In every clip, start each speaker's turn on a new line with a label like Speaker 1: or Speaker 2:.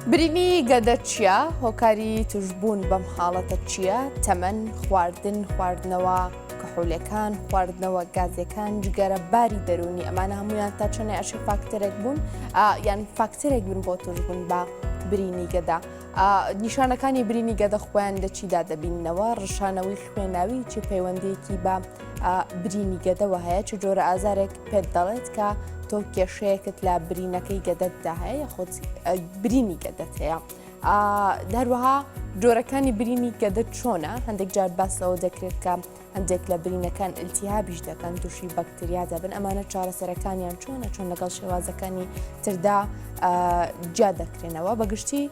Speaker 1: برینی گەدە چییە؟ هۆکاری توشبوون بەم حاڵەتە چییە؟ تەمەن، خواردن، خواردنەوە کحوولەکان، خواردنەوە گازەکان، جگەرە باری دەرونی ئەمانە هەمویان تا چەنێ ئەشی فاکتەرێک بوون یان فاکتەرێک بن بۆ توشبوون بە برینی گەدا. نیشانەکانی برینی گەدە خۆیان لە چیدا دەبینەوە؟ ڕشانەوەی خوێناوی چی پەیوەندیەکی بە برینی گەدەوە هەیە؟ چ جۆرە ئازارێک پێت دەڵێت کە تۆ کێشەیەکت لە برینەکەی گەدەتدا هەیە خۆت برینی گەدەت هەیە؟ دەروەها جۆرەکانی برینی گەدەت چۆنە؟ هەندێک جار باسەوە دەکرێت کە هەندێک لە برینەکان ئیلتیهابیش دەکەن، تووشی بەکتریا دەبن، ئەمانە چارەسەرەکانیان چۆنە؟ چۆن لەگەڵ شێوازەکانی تردا جیا دەکرێنەوە؟ بەگشتی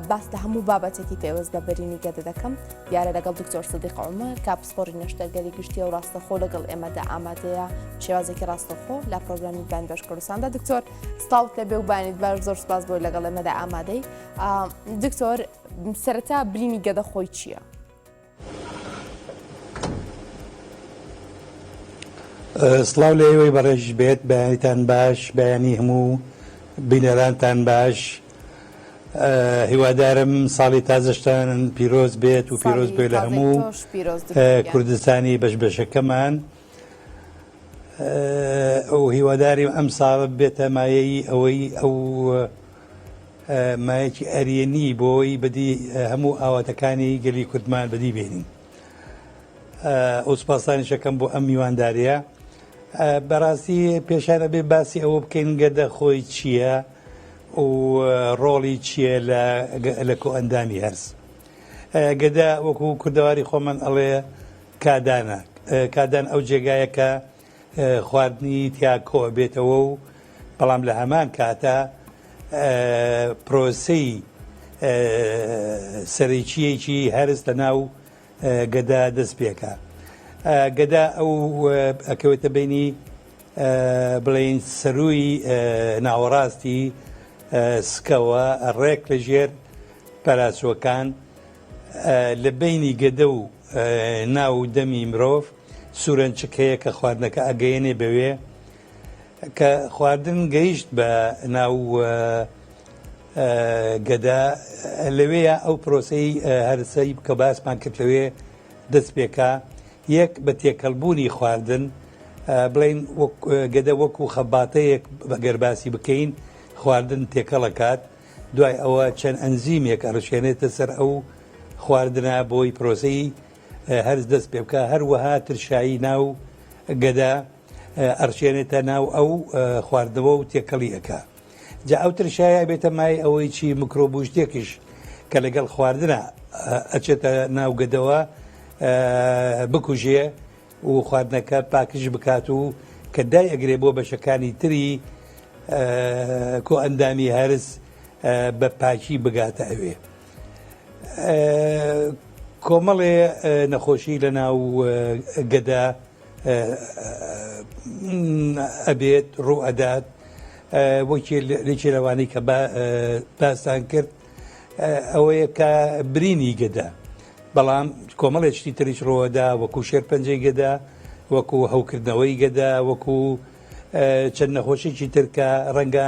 Speaker 1: باس لە هەموو بابەتێکی پێوەست بە برینی گەدە دەکەم دیارە لەگەڵ دکتۆر سدیق عومەر کاپسپۆری نەشتەرگەری گشتی و ڕاستەخۆ لەگەڵ ئێمەدا ئامادەیە شێوازێکی ڕاستەخۆ لە پرۆگرامی بەش کوردستاندا. دکتۆر سڵاوت لەبێ و بانیت باش، زۆر سپاس بۆی لەگەڵ ئێمەدا ئامادەی. دکتۆر سەرەتا برینی گەدە خۆی چییە؟
Speaker 2: سڵاو لە ئێوەی بەڕێژ بێت، بەیانیتان باش، بەیانی هەموو بینەرانتان باش. هیوادارم ساڵی تازەشتان پیرۆز بێت و پیرۆز بێت لە هەموو کوردستانی بەشبەشەکەمان. ئەو هیواداریم ئەم ساڵ بێتە مایەی ئەوەی ئەو مایەکی ئەریێنی بۆی بەدی هەموو ئاواتەکانی گەلی کوردمان بەدی بێنین. ئەو سوپاسانیشەکەم بۆ ئەم میوانداریە. بەڕاستی پێشانە بێ باسی ئەوە بکەین گەدە خۆی چییە و ڕۆڵی چییە لە کۆئەندامی هەرس. گەدا وەکو کوردەواری خۆمان ئەڵێ کادانە. کادان ئەو جێگایە کە خواردنی تیا کۆ بێتەوە و بەڵام لە هەمان کاتە پرۆسەی سەرەکیەکی هەرس لە ناو گەدا دەست پێکە. گەدا ئەو ئەکەوێتە بینی بڵین سەرووی ناوەڕاستی سکەوە ڕێک لە ژێر پەلاسۆکان لە بینی گەدە و ناو دەمی مرۆڤ سوورەنچکەیە کە خواردنەکە ئەگەیەنێ بەوێ کە خواردن گەیشت بە ناو گەدا لەوەیە ئەو پرۆسەی هەرسەی کە باسمان کرد لەوێ دەست پێکا. یەک بە تێکەڵبوونی خواردن بڵین گەدە وەکو خەباتەیەک بەگەرباسی بکەین خواردن تێکەڵەکات، دوای ئەوە چەند ئەنزیمێک ئەڕشێنێتە سەر ئەو خواردنە بۆی پرۆسەی هەرس دەست پێ بکە. هەروەها ترشایی ناو گەدا ئەڕشێنێتە ناو ئەو خواردنەوە و تێکەڵیەکە. جا ئەو ترشایە بێتە مای ئەوەی چی میکرۆبوشتێکیش کە لەگەڵ خواردنە ئەچێتە ناو گەدەوە بکوژێ و خواردنەکە پاکش بکات و کە دای ئەگرێ بۆ بەشەکانی تری کۆئەندامی هەرس بە پاکی بگاتە ئەوێ. کۆمەڵێ نەخۆشی لە ناو گەدا ئەبێت ڕوو ئەدات وەکی لێکی لەوانەی کە باسان کرد ئەوەیە کە برینی گەدا، بەڵام کۆمەڵێکی تریش ڕۆوەدا وەکو شێرپەنجەی گەدا، وەکو هەوکردنەوەی گەدا، وەکو چەند نەخۆشیی ترکە ڕەنگە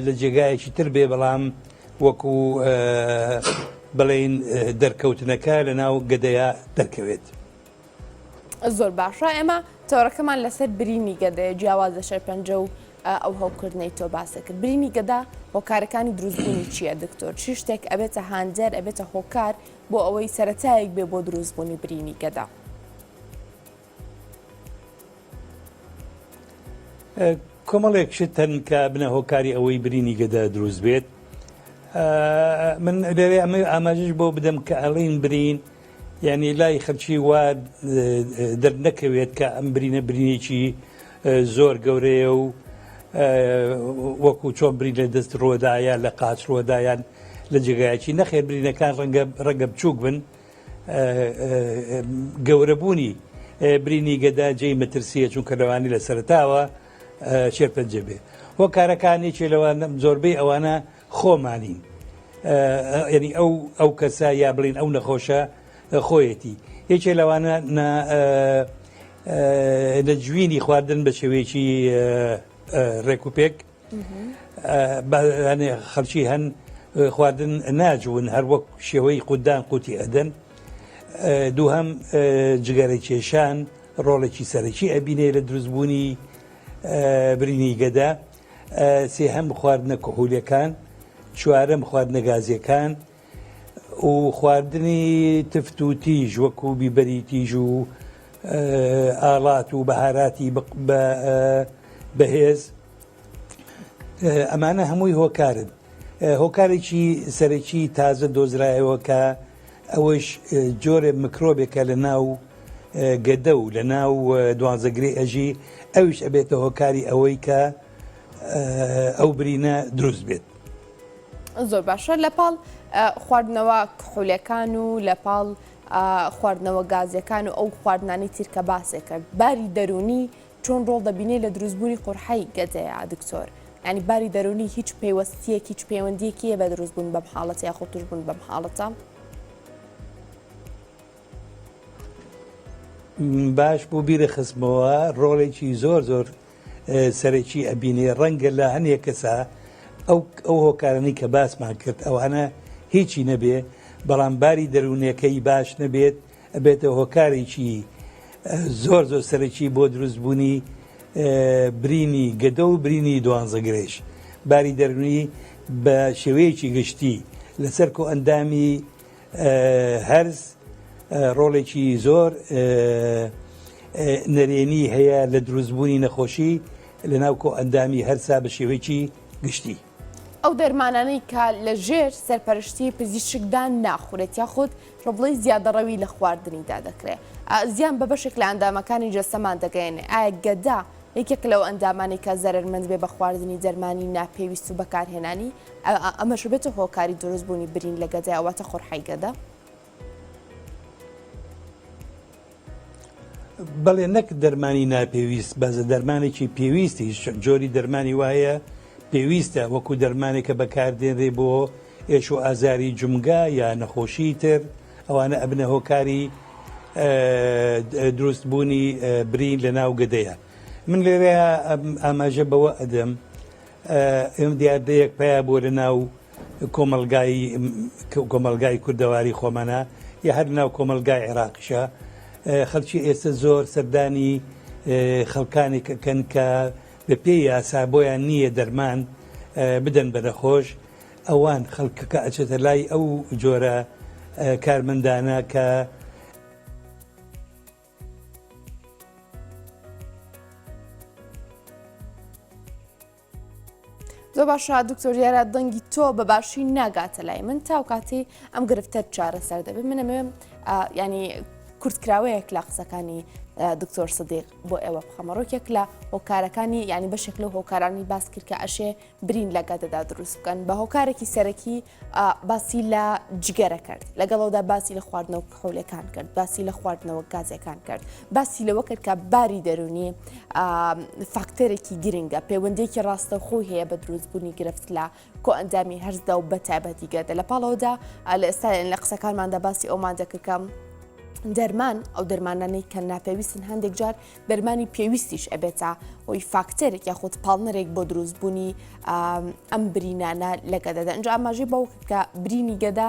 Speaker 2: لە جێگایەکی تر بێ، بەڵام وەکو بڵین دەرکەوتنەکە لە ناو گەدەیە دەرکەوێت.
Speaker 1: زۆر باشە. ئێمە تەورەکەمان لەسەر برینی گەدەیە جیاوازە شێرپەنجە و ئەو هەوکردنەی تۆ باسە کرد. برینی گەدا هۆکارەکانی دروستبوونی چییە دکتۆر؟ چی شتێک ئەبێتە هاندەر ئەبێتە هۆکار بۆ ئەوەی سەرەتایەک بێ بۆ دروستبوونی برینی گەدا؟
Speaker 2: کۆمەڵێک شتن کە بنە هۆکاری ئەوەی برینی گەدا دروست بێت. من لەوێ ئەمە ئاماژەش بۆ بدەم کە ئەڵین برین یعنی لای خەڵکی وا دەرنەکەوێت کە ئەم برینە برینێکی زۆر گەورەیە و وەکو چۆن برین لە دەست ڕۆدایە لە قاچ ڕۆدایان لە جێگایەکی نەخێر برینەکان ڕەنگە بچووک بن. گەورەبوونی برینی گەدا جێی مەترسیە چونکە لەوانی لە سەرتاوە شێرپەنجە بێ. هۆکارەکانێکی لەوانە زۆربەی ئەوانە خۆمانین، یعنی ئەو کەسە یا بڵین ئەو نەخۆشە خۆیەتی. یەکێ لەوانە نەجوینی خواردن بە شێوەیەکی ڕێک و پێک خەڵکی هەن خواردن ناجون هەر وەک شێوەی قودان قوتی ئەدەن. دووهەم جگەرە کێشان ڕۆڵێکی سەرەکی ئەبینێ لە دروستبوونی برینی گەدا. سێهەم خواردنە کحوولەکان، چوارەم خواردنە گازیەکان و خواردنی تفت و تیژ وەکو بیبەری تیژ و ئاڵات و بەهاراتی بەهێز. ئەمانە هەمووی هۆکارن. هۆکارێکی سەرەکی تازە دۆزرایەوە کە ئەوەش جۆرە میکرۆبێکە لە ناو گەدە و لە ناو دوانزەگرێ ئەژی، ئەویش ئەبێتە هۆکاری ئەوەی کە ئەو برینە دروست بێت.
Speaker 1: زۆر باشە. لە پاڵ خواردنەوە کحوولەکان و لە پاڵ خواردنەوە گازیەکان و ئەو خواردنانی تیرکە باسێ کرد، باری دەرونی چۆن ڕۆڵ دەبینێت لە دروستبوونی قورحەی گەدەیە دکتۆر؟ ینی باری دەرونی هیچ پەیوەستیەک هیچ پەیوەندیەکیە بە دروستبوون بەم حاڵەتە یاخۆ توشبوون بەم حاڵەتە؟
Speaker 2: باش بوو بیرە خستمەوە ڕۆڵێکی زۆر زۆر سەرەکی ئەبینێ. ڕەنگە لە هەندێک کەسا ئەو هۆکارانی کە باسمان کرد ئەوانە هیچی نەبێ، بەڵام باری دەرونیەکەی باش نەبێت، ئەبێتە هۆکارێکی زۆر زۆر سەرەکی بۆ دروستبوونی برینی گەدە و برینی دوانزەگرێش. باری دەرونی بە شێوەیەکی گشتی لەسەر کۆ ئەندامی هەرز ڕۆڵێکی زۆر نەرێنی هەیە لە دروستبوونی نەخۆشی لە ناو کۆ ئەندامی هەرسا بە شێوەیەکی گشتی.
Speaker 1: ئەو دەرمانانەی کە لە ژێر سەرپەرشتی پزیشکدان ناخورێت یاخود ڕۆبڵی زیادەڕەوی لە خواردنیدا دەکرێت، زیان بە بەشێک لە ئەندامەکانی جەستەمان دەگەێنێ. ئایا گەدا یەکێک لەو ئەندامانی کە زەرمەند بێ بە خواردنی دەرمانی ناپێویست و بەکارهێنانی، ئەمەش بێتە هۆکاری دروستبوونی برین لە گەدا ئەواتە قورحەی گەدا؟
Speaker 2: بەڵێ نەک دەرمانی ناپێویست، بەزە دەرمانێکی پێویستی جۆری دەرمانی وایە پێویستە، وەکو دەرمانێکە بەکاردێنرێ بۆ ئێش و ئازاری جومگا یا نەخۆشی تر، ئەوانە ئەبنە هۆکاری دروستبوونی برین لە ناو گەدەیە. من لێرەیە ئاماژە بەوە ئەدەم ئێم دیاردەیەک پیا بۆ لە ناو کۆمەلگای کوردەواری خۆمانە یا هەر ناو کۆمەلگای عێراقیشە. خەڵکی ئێستا زۆر سەردانی خەڵکانێکەکەن کە بە پێی یاسا بۆیان نییە دەرمان بدەن بە نەخۆش، ئەوان خەڵکەکە ئەچێتە لای ئەو جۆرە کارمەندانە کە
Speaker 1: زۆر باشە دکتۆر یارە دەنگی تۆ بە باشی ناگاتە لای من تا و کاتی ئەم گرفتە چارەسەر دەبێت. منەمێ ینی کورتکراوەیەک لە قسەکانی دکتۆر سدیق بۆ ئێوە بخەمەڕۆکێک لە هۆکارەکانی ینی بەشێک لەو هۆکارانی باس کرد کە ئەشێ برین لە گەدەدا دروست بکەن. بە هۆکارێکی سەرەکی باسی لە جگەرە کرد، لەگەڵەوەدا باسی لە خواردنەوە کحوولەکان کرد، باسی لە خواردنەوە گازەکان کرد، باسی لەوە کرد کە باری دەرونی فاکتەرێکی گرنگە، پەیوەندێکی ڕاستەوخۆی هەیە بە دروستبوونی گرفت لە کۆ ئەندامی هەرزدا و بەتایبەتی گەدە. لە پاڵەوەدا لە ئێستا لە قسەکانماندا باسی ئەومان دەکردکەم دەرمان ئەو دەرمانانەی کە ناپێویستن هەندێک جار دەرمانی پێویستیش ئەبێتە ئەوی فاکتەرێک یاخود پاڵنەرێک بۆ دروستبوونی ئەم برینانە لە گەدەدا. ئەنجا ئاماژەی بەو کە برینی گەدا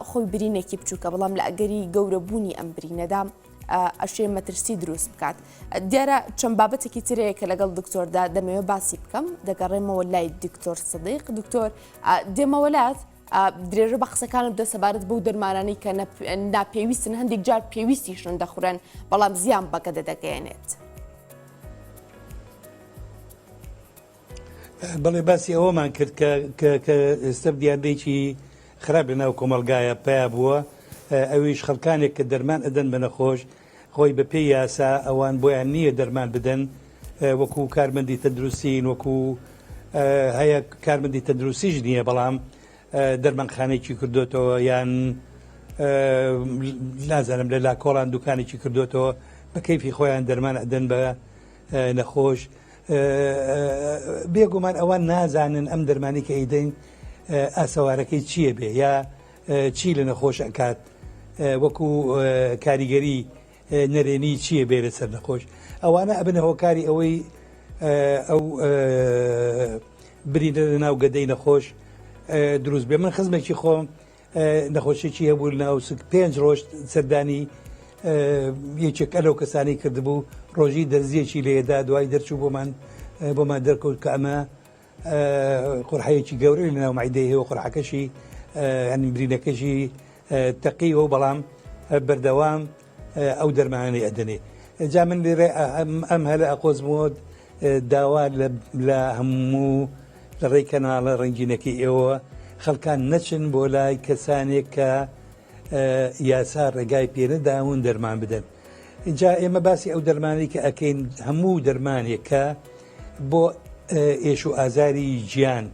Speaker 1: خۆی برینێکی بچووکە، بەڵام لە ئەگەری گەورەبوونی ئەم برینەدا ئەشێ مەترسی دروست بکات. دیارە چەند بابەتێکی ترەیە کە لەگەڵ دکتۆردا دەمەوێت باسی بکەم، دەگەڕێمەوە لای دکتۆر سدیق. دکتۆر دێمەوەلات درێژە بە قسەکانت دەسەبارەت بەو دەرمانانی کە ناپێویستن، هەندێک جار پێویستیشن دەخورێن بەڵام زیان بە گەدە دەگەێنێت.
Speaker 2: بەڵێ باسی ئەوەمان کرد کە ئێستا دیاردەیەکی خراپ لە ناو کۆمەلگایە پیا بووە، ئەویش خەڵکانێک کە دەرمان ئەدەن بە نەخۆش خۆی بە پێی یاسا ئەوان بۆیان نییە دەرمان بدەن، وەکو کارمەندی تەندروستین، وەکو هەیە کارمەندی تەندروستیش نییە، بەڵام دەرمانخانێکی کردوێتەوە یان نازانم لە لاکۆڵان دوکانێکی کردوێتەوە بە کەیفی خۆیان دەرمان ئەدەن بە نەخۆش. بێگومان ئەوان نازانن ئەم دەرمانی کە ئەیدەین ئاسەوارەکەی چییە بێ یا چی لە نەخۆش ئەکات، وەکو کاریگەری نەرێنی چییە بێ لەسەر نەخۆش. ئەوانە ئەبنە هۆکاری ئەوەی ئەو برینە لە ناو گەدەی نەخۆش دروست بێ. من خزمێکی خۆم نەخۆشیێکی هەبوو ناو 5 ڕۆژ سەردانی یەکێک ئەلەو کەسانی کردبوو ڕۆژی دەرزیەکی لێدا دوای دەرچوو بۆمان دەرکەوت کە ئەمە قورحەیەکی گەورەی لەناو مەعیدەی هەیە و قورحەکەشی هەنی برینەکەشی تەقیەوە بەڵام بەردەوام ئەو دەرمانەی ئەدەنێ. جا من لێرە ئەم هەلە ئەقۆزمەوە داوا لە هەموو لە ڕێی کەناڵە ڕنگینەکەی ئێوە خەڵکان نەچن بۆ لای کەسانێک کە یاسا ڕێگای پێنەداون دەرمان بدەن. اینجا ئێمە باسی ئەو دەرمانی کە ئەکەین هەموو دەرمانێک کە بۆ ئێش و ئازاری گیان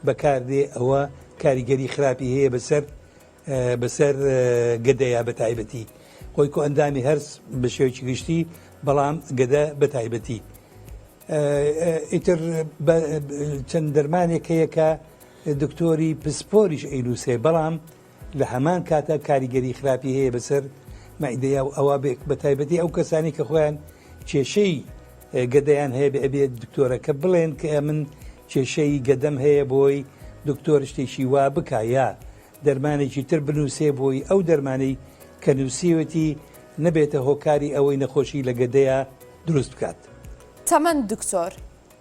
Speaker 2: بەکاردێ ئەوە کاریگەری خراپی هەیە بەسەر گەدەیە بە تایبەتی خۆی کۆ ئەندامی هەرس بە شێوەیەکی گشتی بەڵام گەدە بە تایبەتی. ئیتر چەند دەرمانێک هەیە کە دکتۆری پسپۆریش ئەینووسێ بەڵام لە هەمان کاتە کاریگەری خراپی هەیە بەسەر مەعیدەیە و ئەوە بە تایبەتی ئەو کەسانی کە خۆیان کێشەی گەدەیان هەیە بێت دکتۆرەکە بڵێن کە من کێشەی گەدەم هەیە بۆی دکتۆر شتێکی وا بکە یا دەرمانێکی تر بنووسێ بۆی ئەو دەرمانەی کە نووسیوەتی نەبێتە هۆکاری ئەوەی نەخۆشی لە گەدەیە دروست بکات.
Speaker 1: تەمەن دکتۆر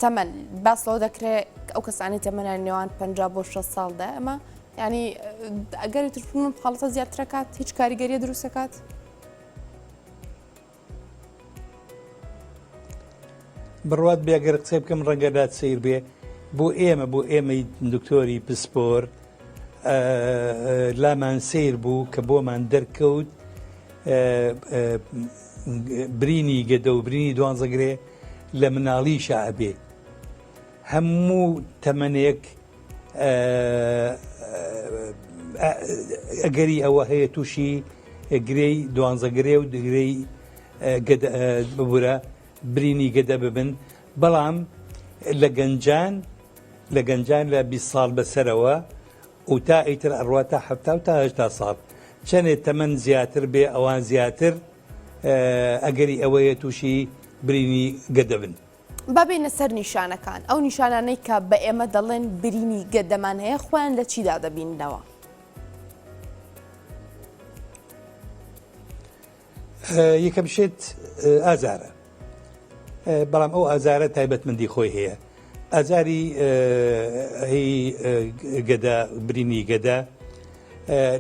Speaker 1: تەمەن باسەوە دەکرێت ئەو کەسانی تەمەنیان نێوان 50 بۆ 6 ساڵدا ئەمە ینی ئەگەری ترفون خاڵەتە زیاترەکات هیچ کاریگەریە دروستەکات؟
Speaker 2: بڕوات بێگەر قسەی بکەم ڕەنگەدات سیر بێ بۆ ئێمەی دکتۆری پسپۆر لامان سیر بوو کە بۆمان دەرکەوت برینی گەدە و برینی دوانزەگرێ لە مناڵی شعبێ هەموو تەمەنێک ئەگەری ئەوە هەیە تووشی گرەی دوانزەگرێ و دگرەی ببورە برینی گەدە ببن بەڵام لە گەنجان لە 20 ساڵ بەسەرەوە و تا ئیتر ئەڕواتە 70 تا 80 ساڵ چەندێت تەمەن زیاتر بێ ئەوان زیاتر ئەگەری ئەوەیە تووشی برینی گەدە بن.
Speaker 1: بابێنە سەر نیشانەکان ئەو نیشانانەی کە بە ئێمە دەڵێن برینی گەدەمان هەیە خۆیان لە چیدا دەبینەوە؟
Speaker 2: یەکەم شێت ئازارە بەڵام ئەو ئازارە تایبەتمەندی خۆی هەیە. ئازاری گەدە برینی گەدە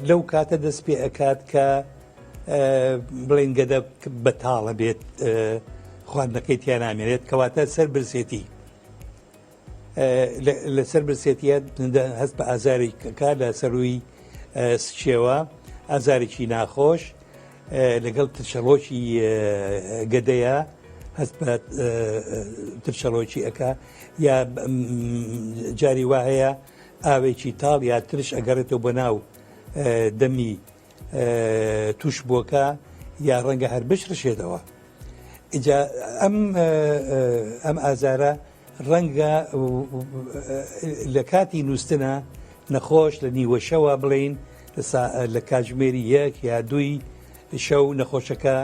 Speaker 2: لەو کاتە دەست پێ ئەکات کە بڵێن گەدە بەتاڵە بێت خواردنەکەی تیا نامێنێت کەواتە سەر برسێتی لە سەر برسێتیە هەست بە ئازاری کە لە سەروی سچێوە ئازارێکی ناخۆش لەگەڵ ترشەڵۆکی گەدەیە هەست بە ترشەڵۆکی ئەکا یا جاری وا هەیە ئاوێکی تاڵ یا ترش ئەگەڕێتەوە بە ناو دەمی توش بۆکە یا ڕەنگە هەر بشڕشێتەوە. ئیجا ئەم ئازارە ڕەنگە لە کاتی نووسنە نەخۆش لە نیوەشەوە بڵین لە کاتژمێری 1 یا 2 شەو نەخۆشەکە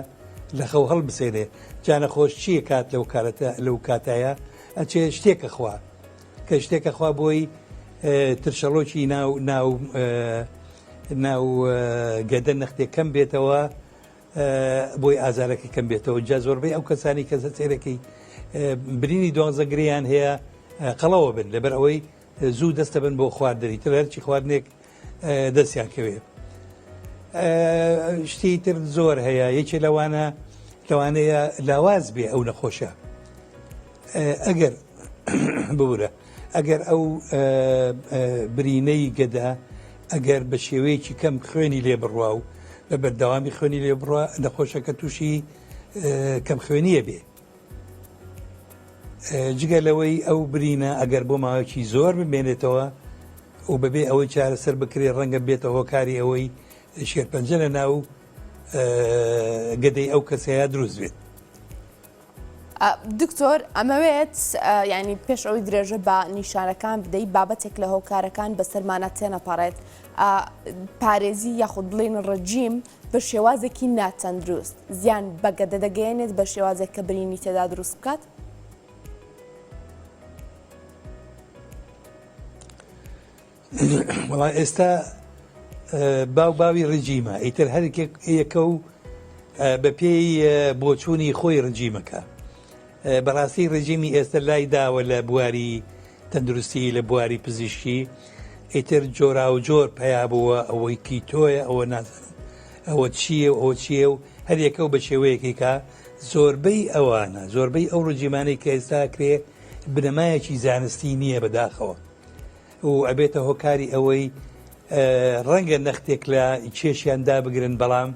Speaker 2: لە خەو هەڵبسێنێ جا نەخۆش چییە کات لەو کاتایە ئەچێ شتێکە خوا کە شتێکە خوا بۆی ترشەڵۆکی ناو گەدە نەختێک کەم بێتەوە بۆی ئازارەکە کەم بێتەوە. جا زۆربەی ئەو کەسانی کە سەرەکەی برینی دوانزەگریان هەیە قەڵەوە بن لەبەر ئەوەی زوو دەستە بن بۆ خواردنی تر هەرچی خواردنێک دەستیان کەوێ. شتی تر زۆر هەیە یەکێ لەوانەیە لاواز بێ ئەو نەخۆشە ئەگەر ببورە ئەگەر ئەو برینەی گەدا ئەگەر بە شێوەیەکی کەم خوێنی لێ بڕوا و لە بەردەوامی خوێنی لێ بڕوا نەخۆشەکە تووشی کەم خوێنیە بێ جگە لەوەی ئەو برینە ئەگەر بۆ ماوەکی زۆر بمێنێتەوە و بەبێ ئەوەی چارەسەر بکرێ ڕەنگە بێتە هۆکاری ئەوەی شێرپەنجە لە ناو گەدەی ئەو کەسەیە دروست بێت.
Speaker 1: دکتۆر ئەمەوێت ینی پێش ئەوەی درێژە بە نیشانەکان بدەیت بابەتێک لە هۆکارەکان بەسەرمانە تێنەپەڕێت پارێزی یاخود بڵێن ڕەجیم بە شێوازێکی ناتەندروست زیان بە گەدە دەگەێنێت بە شێوازێک کە برینی تێدا دروست بکات؟
Speaker 2: وڵا ئێستا باوی ڕژیمە ئیتر هەرێک یەکە و بە پێی بۆچوونی خۆی ڕژیمەکە بەڕاستی ڕژیمی ئێستا لای داوە لە بواری تەندروستی لە بواری پزیشکی ئیتر جۆرا و جۆر پیا بووە ئەوەی کیتۆیە ئەوە نازانم ئەوە چییە و ئەوە چییە و هەرێکە و بە شێوەیەکی کا زۆربەی ئەوانە زۆربەی ئەو ڕژیمانەی کە ئێستا کرێ بنەمایەکی زانستی نییە بەداخەوە و ئەبێتە هۆکاری ئەوەی ڕەنگە نەختێک لە کێشیان دابگرن بەڵام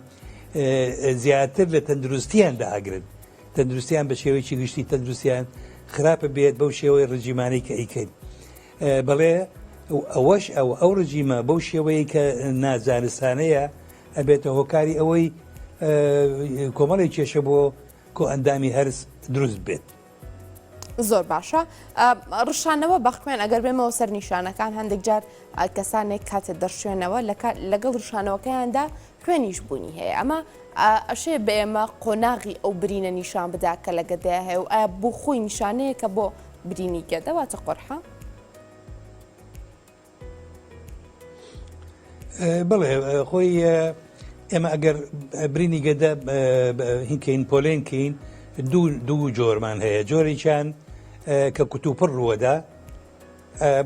Speaker 2: زیاتر لە تەندروستیان داگرن تەندروستیان بە شێوەیەکی گشتی تەندروستیان خراپە بێت بەو شێوەی ڕژیمانەی کە ئەیکەین بەڵێ ئەوەش ئەو ڕژیمە بەو شێوەیە کە نازانستانەیە ئەبێتە هۆکاری ئەوەی کۆمەڵی کێشە بۆ کۆ ئەندامی هەرس دروست بێت.
Speaker 1: زۆر باشە ڕشانەوە بەخوێن ئەگەر بێمەوە سەر نیشانەکان هەندێک جار کەسانێک کاتێ دەرشوێنەوە لەگەڵ ڕشانەوەکەیاندا خوێنیش بوونی هەیە ئەمە ئەشێ بە ئێمە قۆناغی ئەو برینە نیشان بدا کە لە گەدەیە هەیە و ئایا بوو خۆی نیشانەیە کە بۆ برینی گەدەواتە قۆرحە؟
Speaker 2: بڵێ خۆی ئێمە ئەگەر برینی گەدە هینکەین پۆلێنکەین دوو جۆرمان هەیە جۆرێکیان کە کوتوپڕ ڕووەدا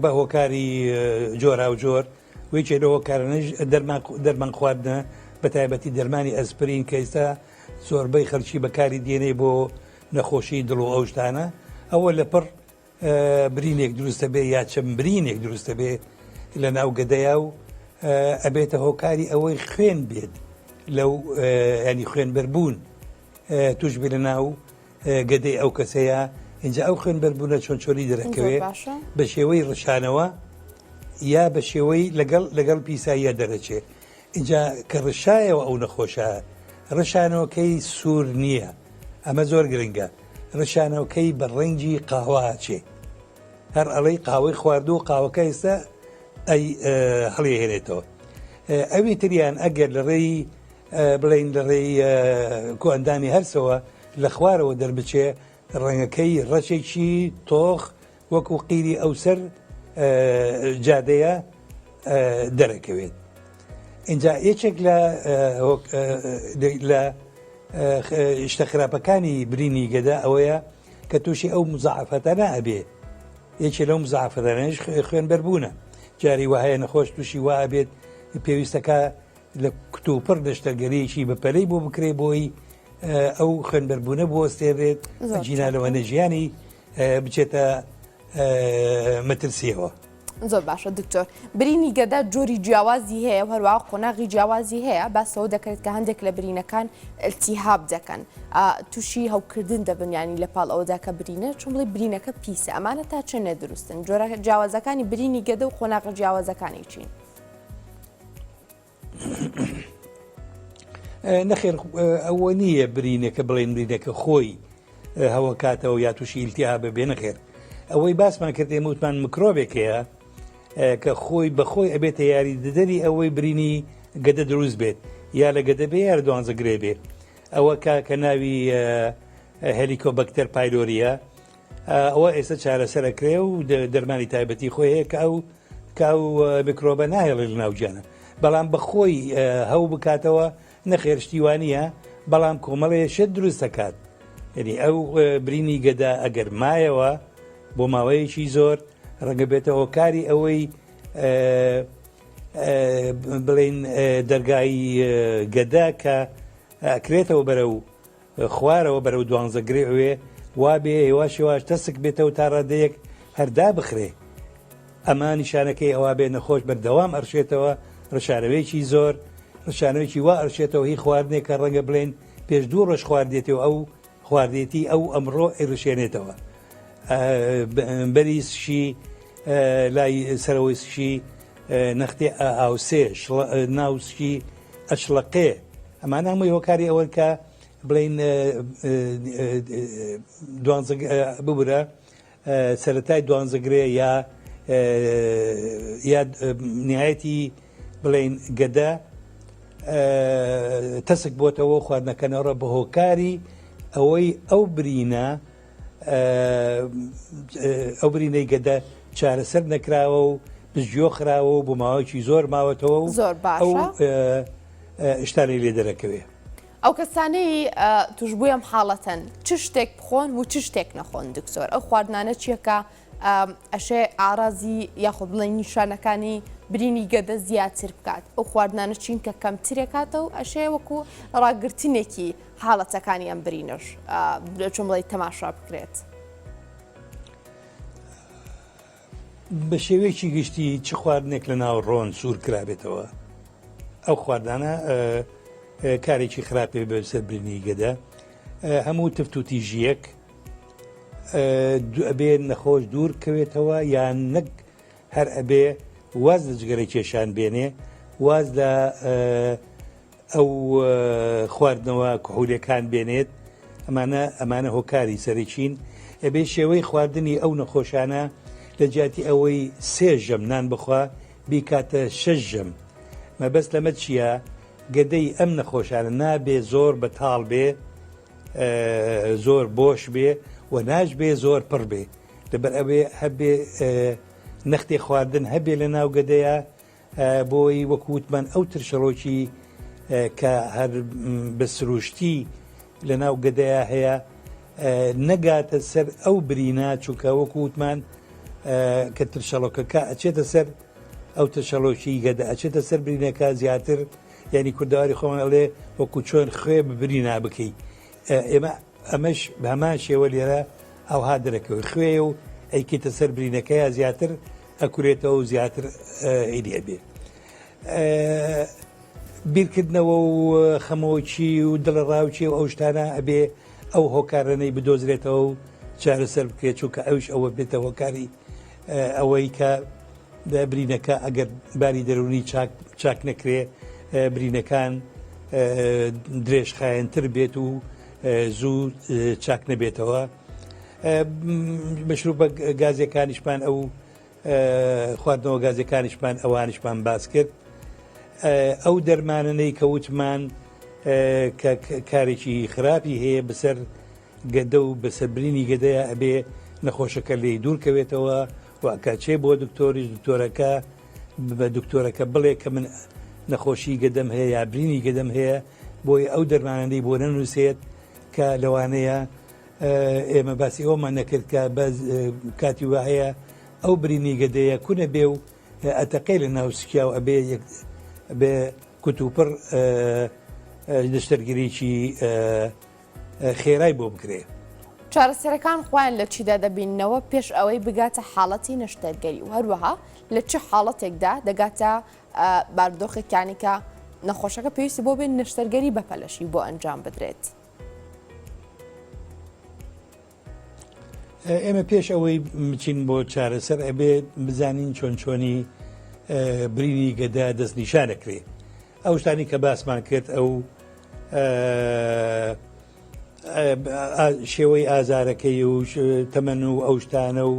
Speaker 2: بە هۆکاری جۆرا و جۆر وێکێ لە هۆکارانەش دەرمان خواردنە بە تایبەتی دەرمانی ئەسپرین کە ئێستا زۆربەی خەڵکی بەکاری دێنێ بۆ نەخۆشی دڵ و ئەو شتانە ئەوە لە پڕ برینێک دروستە بێ یا چەند برینێک دروستە بێ لە ناو گەدەیە و ئەبێتە هۆکاری ئەوەی خوێن بێت لەو ینی خوێنبەربوون توش بێ لە ناو گەدەی ئەو کەسەیە اینجا ئەو خوێنبەربوونە چۆن چۆنی دەرەکەوێت بە شێوەی ڕشانەوە یا بە شێوەی لەگەڵ پیساییە دەرەچێ اینجا کە ڕشایەوە ئەو نەخۆشە ڕشانەوەکەی سوور نییە ئەمە زۆر گرنگە ڕشانەوەکەی بە ڕەنگی قاواچێ هەر ئەڵەی قاوەی خواردو و قاوەکە ئێستا ئەی هەڵێ هێنێتەوە ئەوی تریان ئەگەر لە ڕێی بڵین لە ڕێی کۆ ئەندامی هەرسەوە لە خوارەوە دەربچێ ڕەنگەکەی ڕەچێکی تۆخ وەکو قیری ئەوسەر جادەیە دەرەکەوێت اینجا یەکێک لە شتە خراپەکانی برینی گەدا ئەوەیە کە تووشی ئەو مزعفەتانە ئەبێ یەکێ لەو مزعفەتانەش خوێنبەربوونە جاری وهەیە نەخۆش تووشی وا بێت پێویستەکە لە کتوپڕ دەشتەرگەریەکی بەپەلەی بۆ بکرێ بۆی ئەو خوێنبەربوونە بۆ ئەستێرێت جینالەوە نەژیانی بچێتە مەترسیەوە.
Speaker 1: زۆر باشە دکتۆر برینی گەدا جۆری جیاوازی هەیە هەروە قۆناغی جیاوازی هەیە باسەوە دەکرێت کە هەندێک لە برینەکان ئەلتیهاب دەکەن تووشی هەوکردن دەبنیانی لە پاڵ ئەوەدا کە برینە چون بڵێ برینەکە پیسە ئەمانە تا چێ نەدروستن جۆرە جیاوازەکانی برینی گەدە و قۆناغ جیاوازەکانی چین؟
Speaker 2: نەخێر ئەوە نییە برینەکە بڵێن برینەکە خۆی هەوە کاتەوە یا تووشی ئیلتیهاب بێ نەخێر ئەوەی باسمان کرد ئێمە وتمان میکرۆبێکەیە کە خۆی بەخۆی ئەبێتە یاریدەدەری ئەوەی برینی گەدە دروست بێت یا لە گەدە بێ یا دوانزەگرێ بێ ئەوە کە ناوی هەلیکۆبەکتەر پایلۆریە ئەوە ئێستا چارەسەرەکرێ و دەرمانی تایبەتی خۆی هەیە کە ئەو میکرۆبە ناهێڵێت لە ناوجانە بەڵام بەخۆی هەو بکاتەوە نەخێر شتیوانیە بەڵام کۆمەڵەیەشت دروست دەکات یعنی ئەو برینی گەدا ئەگەر مایەوە بۆ ماوەیەکی زۆر ڕەنگە بێتە هۆکاری ئەوەی بڵێن دەرگای گەدا کە ئەکرێتەوە بەرە و خوارەوە بەرە و دوانزەگرێ ئەوێ وا بێ هێواشێواش تەسک بێتەوە تا ڕادەیەک هەردا بخرێ ئەمە نیشانەکەی ئەوە بێ نەخۆش بەردەوام ئەرشێتەوە ڕشانەوەیکی زۆر ڕشانەوەیکی وا ئەرشێتەوە هی خواردنێک کە ڕەنگە بڵێن پێش دوو ڕۆژ خواردێتەوە ئەو خواردێتی ئەو ئەمڕۆ ئێڕشێنێتەوە بەریسشی لای سەرەوەیشی نەختی ئاوسێ ناوسکی ئەشلەقێ ئەمان هەمووی هۆکاری ئەوە کە بڵین ببورە سەرەتای دوانزەگرێ یا نهایەتی بڵین گەدە تەسک بۆتەوە خواردنەکەنەوە بە هۆکاری ئەوەی ئەو برینەی گەدە چارەسەر نەکراوە و پزیۆ خراوە و بۆ ماوەیەکی زۆر ماوەتەوە و
Speaker 1: زۆر باشە
Speaker 2: شتانی لێ دەرەکەوێ.
Speaker 1: ئەو کەسانەی توشببووی ئەم حاڵەتەن چ شتێک بخۆن و چ شتێک نەخۆن دکتۆر ئەو خواردنانە چیەکە ئەشێ ئارازی یاخود بڵێ نیشانەکانی برینی گەدە زیاتر بکات ئەو خواردنانە چین کە کەمترێکاتەوە ئەشێ وەکو ڕاگررتنێکی حاڵەتەکانی ئەم برینش چۆن بڵێ تەماشا بکرێت.
Speaker 2: بە شێوەیەکی گشتی چ خواردنێک لە ناو ڕۆن سوور کرابێتەوە ئەو خواردانە کارێکی خراپێ بەسەر برینی گەدە هەموو تفتوتی ژیەک ئەبێ نەخۆش دوور کەوێتەوە یان نەک هەر ئەبێ واز لە جگەرەی کێشان بێنێ واز لە ئەو خواردنەوە کحولەکان بێنێت ئەمانە هۆکاری سەرچین ئەبێ شێوەی خواردنی ئەو نەخۆشانە لە جیاتی ئەوەی 3 ژەم نان بخوا بیکاتە 6 ژەم مەبەست لەمە چییە؟ گەدەی ئەم نەخۆشانە نابێ زۆر بەتاڵ بێ زۆر بۆش بێ و ناش بێ زۆر پڕ بێ لەبەر ئەوێ هەبێ نەختی خواردن هەبێ لە ناو گەدەیە بۆی وەکووتمان ئەو ترشەڕۆکی کە هەر بە سروشتی لە ناو گەدەیە هەیە نەگاتە سەر ئەو برینە چونکە وەکووتمان کە ترشەڵۆکەکە ئەچێتە سەر ئەو ترشەڵۆکی گەدە ئەچێتە سەر برینەکە زیاتر یعنی کوردەواری خۆمان ئەڵێ وەکو چۆن خوێ ببرینا بکەی ئێمە ئەمەش هەمان شێوە لێرە ئەوها دەرەکەوی خوێ و ئەیکێتە سەر برینەکەیە زیاتر ئەکورێتەوە و زیاتر ئیدێ بێ بیرکردنەوە و خەمەوەکی و دڵە ڕاوچی و ئەو شتانە ئەبێ ئەو هۆکارانەی بدۆزرێتەوە و چارەسەر بکرێت چونکە ئەوش ئەوە بێتە هۆکاری ئەوەی کە برینەکە ئەگەر باری دەرونی چاک نەکرێ برینەکان درێژخایەنتر بێت و زوو چاک نەبێتەوە بەشروع بە گازیەکانیشمان ئەو خواردنەوە گازیەکانیشمان ئەوانیشمان باس کرد ئەو دەرمانانەی کە وتمان کە کارێکی خراپی هەیە بەسەر گەدە و بەسەربرینی گەدەیە ئەبێ نەخۆشەکە لێی دوورکەوێتەوە واکچێ بۆ دکتۆریش دکتۆرەکە بە دکتۆرەکە بڵێ کە من نەخۆشی گەدەم هەیە یا برینی گەدەم هەیە بۆی ئەو دەرمانەی بۆ نەنووسێت کە لەوانەیە ئێمە باسی ئەومان نەکرد کە کاتی وا هەیە ئەو برینی گەدەیە کوونە بێ و ئەتەقەی لە ناوسکیا و ئەبێ بێ کوتوپڕ دەشتەرگیریی خێرای بۆ بکرێ.
Speaker 1: چارەسەرەکان خۆیان لە چیدا دەبینەوە پێش ئەوەی بگاتە حاڵەتی نەشتەرگەری و هەروەها لە چه حاڵەتێکدا دەگاتە باردۆخێکانی کە نەخۆشەکە پێویستی بۆ بێن نەشتەرگەری بەپەلەشی بۆ ئەنجام بدرێت.
Speaker 2: ئێمە پێش ئەوەی بچین بۆ چارەسەر ئەبێ بزانین چۆن چۆنی برینی گەدا دەستنیشانەکرێ ئەو شتانی کە باسمان کرد ئەو شێوەی ئازارەکەی و تەمەن و ئەو شتانە و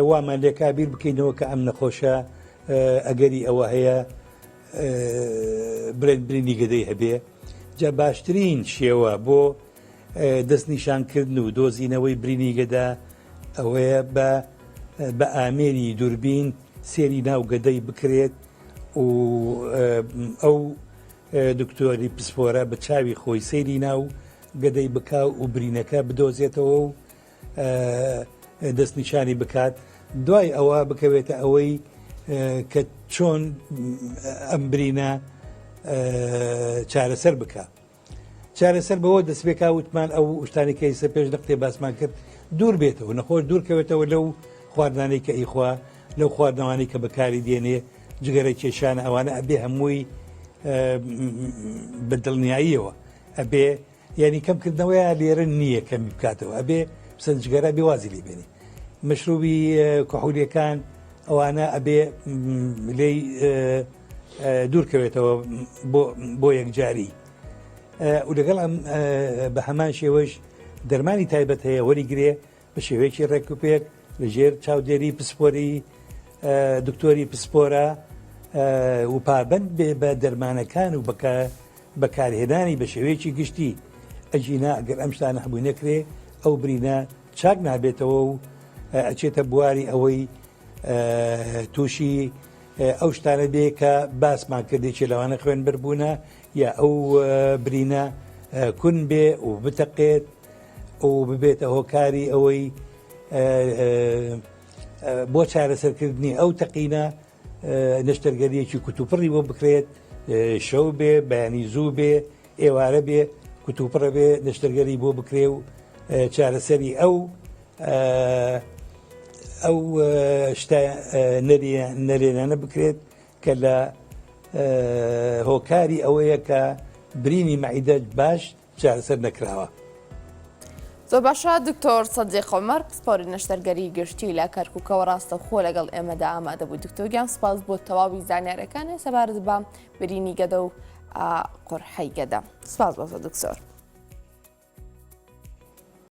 Speaker 2: وامان لێ کابیر بکەینەوە کە ئەم نەخۆشە ئەگەری ئەوە هەیە برینی گەدەی هەبێ جا باشترین شێوە بۆ دەستنیشانکردن و دۆزینەوەی برینی گەدا ئەوەیە بە ئامێری دووربین سێری ناو گەدەی بکرێت و ئەو دکتۆری پسپۆرە بە چاوی خۆی سەیری ناو گەدەی بکا و برینەکە بدۆزێتەوە و دەستنیشانی بکات دوای ئەوە بکەوێتە ئەوەی کە چۆن ئەم برینە چارەسەر بکە چارەسەر بەوە دەستبێکا وتمان ئەو شتانی کە ئێستا پێش دەقتێ باسمان کرد دوور بێتەوە نەخۆش دوورکەوێتەوە لەو خواردنانەی کە ئیخوا لەو خواردنەوانی کە بەکاری دێنێ جگەرە کێشانە ئەوانە ئەبێ هەمووی بە دڵنیاییەوە ئەبێ یعنی کەمکردنەوەیە لێرە نییە کەمی بکاتەوە ئەبێ سنجگەرە بێوازی لێ بێنی مەشروبی کحولیەکان ئەوانە ئەبێ لێی دوورکەوێتەوە بۆ یەکجاری و لەگەڵ ئەم بە هەمان شێوەش دەرمانی تایبەت هەیە وەریگرێ بە شێوەیەکی ڕێکوپێک لەژێر چاودێری پسپۆری دکتۆری پسپۆرە و پابند بێ بە دەرمانەکان و بەکارهێنانی بە شێوەیەکی گشتی ئەجینا ئەگەر ئەم شتانە هەبووی نەکرێ ئەو برینە چاک نابێتەوە و ئەچێتە بواری ئەوەی تووشی ئەو شتانە بێ کە باسمان کردێکی لەوانە خوێن بەربوونە یا ئەو برینە کون بێ و بتەقێت و ببێتە هۆکاری ئەوەی بۆ چارەسەرکردنی ئەو تەقینە نەشتەرگەریەکی کوتوپڕی بۆ بکرێت شەو بێ بەیانی زوو بێ ئێوارە بێ کوتوپڕە بێ نەشتەرگەری بۆ بکرێ و چارەسەری ئەو شتە نەرێنانە بکرێت کە لە هۆکاری ئەوەیە کە برینی مەعیدە باش چارەسەر نەکراوە.
Speaker 1: زۆر باشە دکتۆر سەدیق عومەر پسپۆری نەشتەرگەری گشتی لە کەرکووکەوە ڕاستەوخۆ لەگەڵ ئێمەدا ئامادە بوو. دکتۆر گیان سپاس بۆ تەواوی زانیاریەکان سەبارەت بە برینی گەدە و قورحەی گەدە. سپاس بۆ دکتۆر.